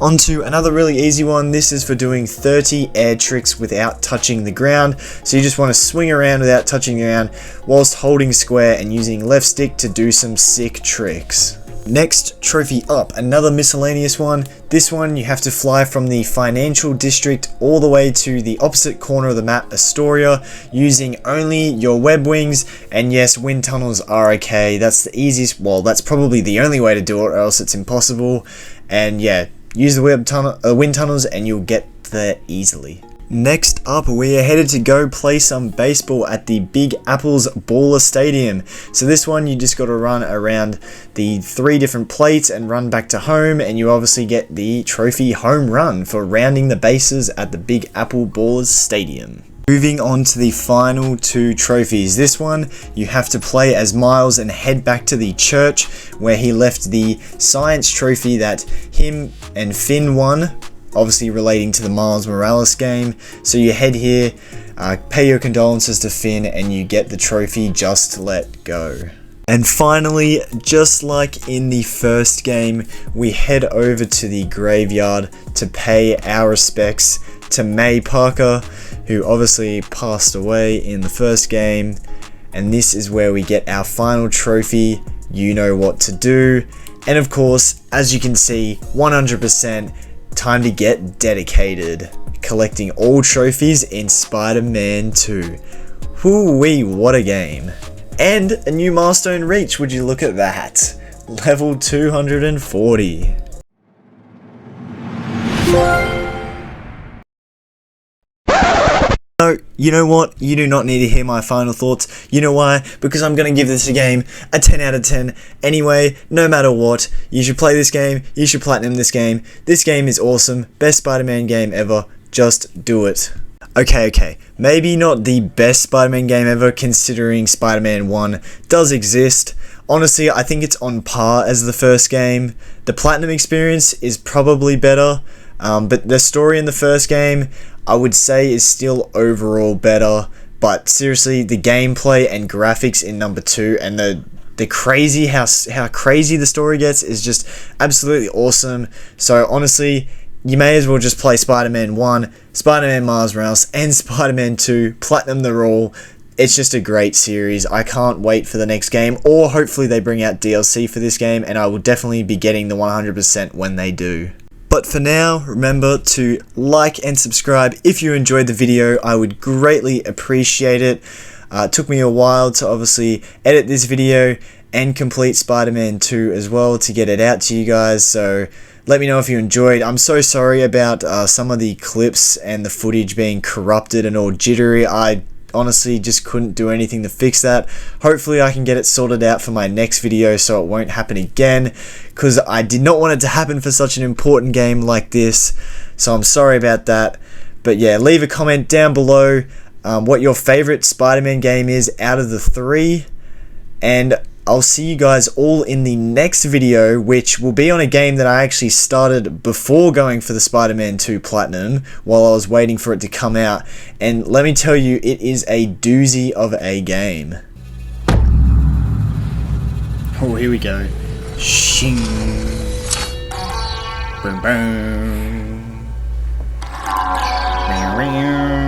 Onto another really easy one. This is for doing 30 air tricks without touching the ground. So you just want to swing around without touching the ground whilst holding square and using left stick to do some sick tricks. Next trophy up, another miscellaneous one. This one you have to fly from the financial district all the way to the opposite corner of the map, Astoria, using only your web wings, and yes, wind tunnels are okay. That's the easiest, well, that's probably the only way to do it, or else it's impossible. And yeah, use the wind tunnels and you'll get there easily. Next up, we are headed to go play some baseball at the Big Apples Baller Stadium. So this one, you just got to run around the 3 different plates and run back to home, and you obviously get the trophy home run for rounding the bases at the Big Apple Ballers Stadium. Moving on to the final 2 trophies. This one, you have to play as Miles and head back to the church where he left the science trophy that him and Finn won, obviously relating to the Miles Morales game. So you head here, pay your condolences to Finn, and you get the trophy Just Let Go. And finally, just like in the first game, we head over to the graveyard to pay our respects to May Parker, who obviously passed away in the first game. And this is where we get our final trophy, You Know What to Do. And of course, as you can see, 100% time to get dedicated, collecting all trophies in Spider-Man 2. Whoo-wee, what a game. And a new milestone reached, would you look at that? Level 240. No, you know what? You do not need to hear my final thoughts. You know why? Because I'm going to give this game a 10 out of 10. Anyway, no matter what, you should play this game. You should platinum this game. This game is awesome. Best Spider-Man game ever. Just do it. Okay. Maybe not the best Spider-Man game ever, considering Spider-Man 1 does exist. Honestly, I think it's on par as the first game. The platinum experience is probably better. But the story in the first game, I would say, is still overall better. But seriously, the gameplay and graphics in number 2 and the crazy how crazy the story gets is just absolutely awesome. So honestly, you may as well just play Spider-Man 1, Spider-Man Miles Morales, and Spider-Man 2. Platinum the all. It's just a great series. I can't wait for the next game, or hopefully they bring out DLC for this game, and I will definitely be getting the 100% when they do. But for now, remember to like and subscribe if you enjoyed the video. I would greatly appreciate it. It took me a while to obviously edit this video and complete Spider-Man 2 as well to get it out to you guys. So let me know if you enjoyed. I'm so sorry about some of the clips and the footage being corrupted and all jittery. I honestly just couldn't do anything to fix that. Hopefully I can get it sorted out for my next video so it won't happen again, because I did not want it to happen for such an important game like this. So I'm sorry about that. But yeah, leave a comment down below what your favorite Spider-Man game is out of the 3, and I'll see you guys all in the next video, which will be on a game that I actually started before going for the Spider-Man 2 Platinum while I was waiting for it to come out. And let me tell you, it is a doozy of a game. Oh, here we go. Shing. Boom, boom. Meow, meow.